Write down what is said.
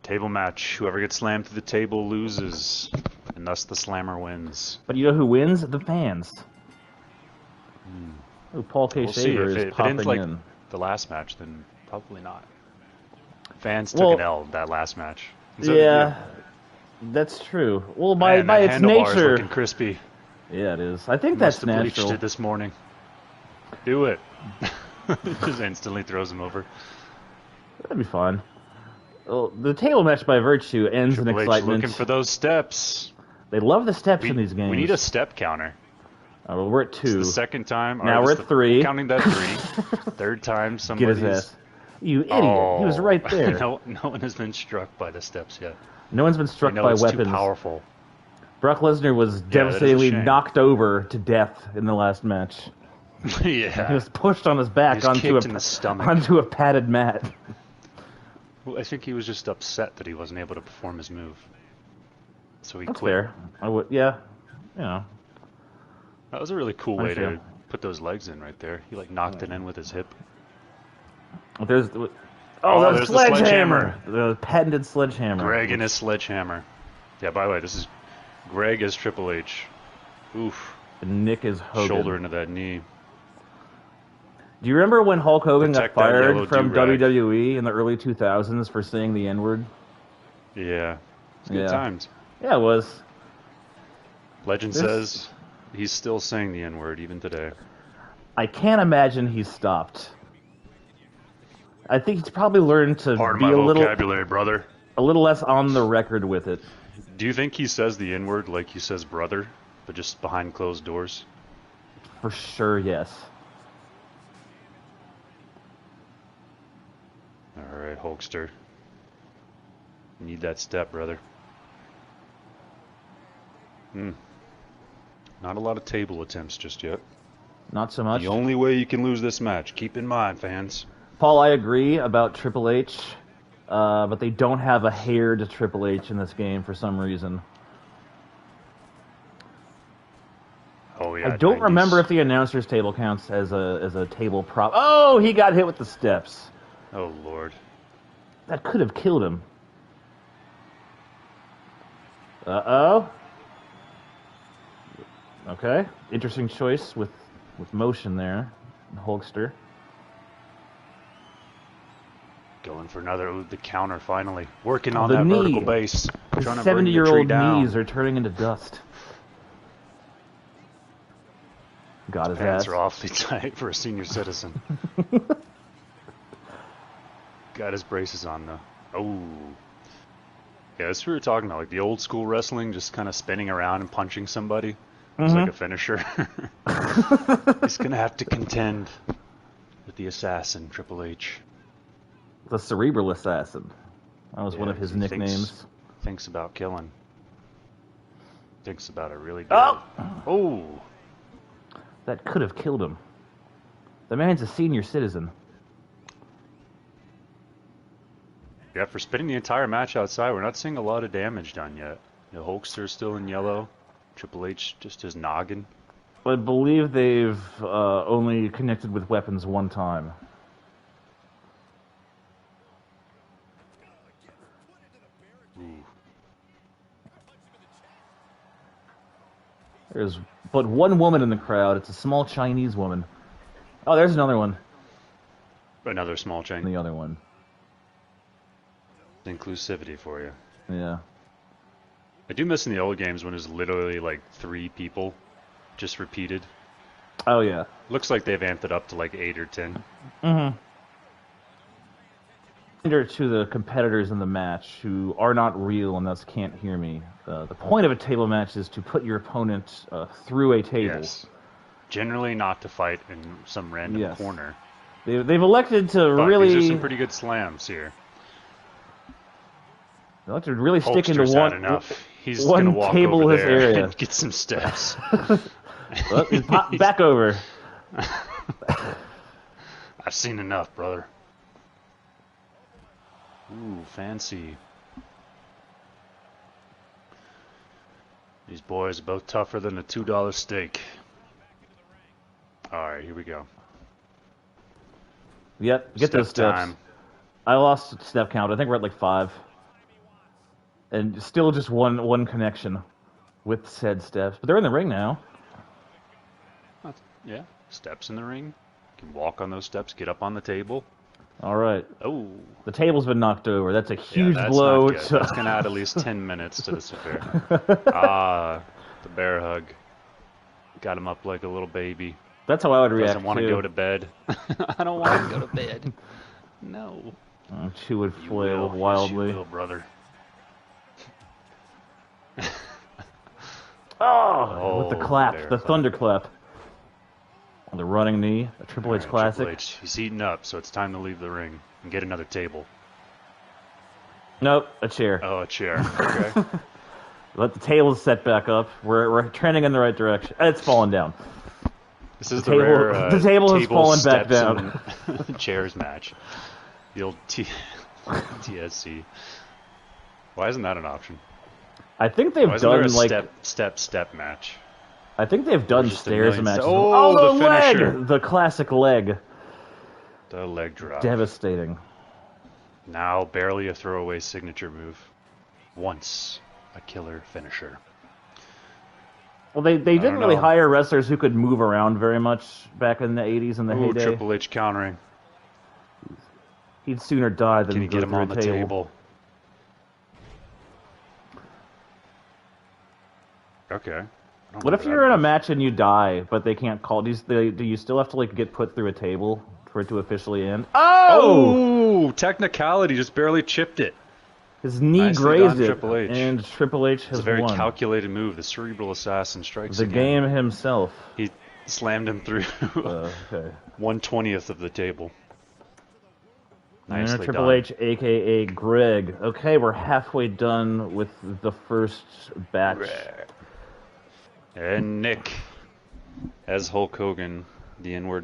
Table match. Whoever gets slammed through the table loses, and thus the slammer wins. But you know who wins? The fans. Ooh, Paul K. We'll see. Shaver If is it popping ends like in. the last match, then probably not. Fans took an L that last match. So yeah, that's true. Well, by Man, that its handlebar is nature, looking crispy. yeah, it is. I think Must that's have bleached natural. it this morning. Do it. Just instantly throws him over. That'd be fun. Well, the table match by virtue ends Triple in H excitement. looking for those steps. They love the steps in these games. We need a step counter. Well, we're at 2. It's the second time. Now we're at 3. Counting that 3. Third time somebody's... Get his ass. You idiot. He was right there. No one has been struck by the steps yet. No one's been struck by it's weapons. Too powerful. Brock Lesnar was devastatingly knocked over to death in the last match. Yeah. He was pushed on his back onto a padded mat. Well, I think he was just upset that he wasn't able to perform his move. So he That's quit. fair. I would, yeah. You know. That was a really cool way to put those legs in right there. He like knocked it in with his hip. There's there's the sledgehammer. The patented sledgehammer. Greg and his sledgehammer. Yeah, by the way, this is Greg as Triple H. Oof. And Nick is Hogan. Shoulder into that knee. Do you remember when Hulk Hogan got fired from do-rag. WWE in the early 2000s for saying the N-word? Yeah. It's good times. Yeah, it was. Legend says he's still saying the N-word even today. I can't imagine he stopped. I think he's probably learned to be a little vocabulary, brother. A little less on the record with it. Do you think he says the N-word like he says brother, but just behind closed doors? For sure, yes. All right, Hulkster. Need that step, brother. Not a lot of table attempts just yet. Not so much. The only way you can lose this match, keep in mind, fans. Paul, I agree about Triple H, but they don't have a hair to Triple H in this game for some reason. Oh yeah. I don't remember if the announcer's table counts as a table prop. Oh, he got hit with the steps. Oh Lord. That could have killed him. Uh-oh. Okay. Interesting choice with motion there. Hulkster. Going for the counter finally. Working on that knee. vertical base. His Trying to bring the 70-year-old tree down. knees are turning into dust. Got his Pants ass. are awfully tight for a senior citizen. Got his braces on though. Oh. Yeah, that's what we were talking about. Like the old school wrestling, just kind of spinning around and punching somebody. It's like a finisher. He's going to have to contend with the assassin, Triple H. The cerebral assassin. That was one of his nicknames. Thinks about killing. Thinks about it really good. Oh! That could have killed him. The man's a senior citizen. Yeah, for spinning the entire match outside, we're not seeing a lot of damage done yet. The Hulkster's still in yellow. Triple H just his noggin. I believe they've only connected with weapons one time. There's but one woman in the crowd. It's a small Chinese woman. Oh, there's another one. Another small Chinese. The other one. Inclusivity for you. Yeah. I do miss in the old games when it was literally like 3 people just repeated. Oh, yeah. Looks like they've amped it up to like 8 or 10. Mm-hmm. To the competitors in the match who are not real and thus can't hear me. The point of a table match is to put your opponent through a table. Yes. Generally not to fight in some random corner. They've elected to but really... These are some pretty good slams here. They elected to really stick into one enough. He's gonna walk table over his there area. And get some steps. Well, he's popped back over. I've seen enough, brother. Ooh, fancy. These boys are both tougher than a $2 steak. Alright, here we go. Yep, get those steps. Time. I lost step count. I think we're at like 5. And still just one connection with said steps. But they're in the ring now. Yeah, steps in the ring. You can walk on those steps, get up on the table. All right. Oh. The table's been knocked over. That's a huge that's blow. Not good. That's going to add at least 10 minutes to this affair. The bear hug. Got him up like a little baby. That's how I would react, Doesn't want to go to bed. I don't want to go to bed. No. She would flail wildly. Yes, you will, brother. With the clap, the thunderclap. The running knee, a Triple H classic. Triple H, he's heating up, so it's time to leave the ring and get another table. Nope, a chair. Oh, a chair. Okay. Let the table set back up. We're trending in the right direction. It's falling down. This is the rare the table has fallen back down. Chairs match. The old TSC. Why isn't that an option? I think they've done like step match. I think they've done stairs matches. Oh, the finisher. Leg! The classic leg. The leg drop. Devastating. Now barely a throwaway signature move. Once a killer finisher. Well, they didn't really hire wrestlers who could move around very much back in the 80s and the heyday. Triple H countering. He'd sooner die than Can you get him on the table? Okay. What if you're in a match and you die, but they can't call? Do you still have to like get put through a table for it to officially end? Oh! Technicality, just barely chipped it. His knee grazed it, Triple H. and Triple H has won. It's a very calculated move. The cerebral assassin strikes the again. game himself. He slammed him through 1/20th of the table. Nicely Triple done. H, a.k.a. Greg. Okay, we're halfway done with the first batch. And Nick, as Hulk Hogan, the N-word man.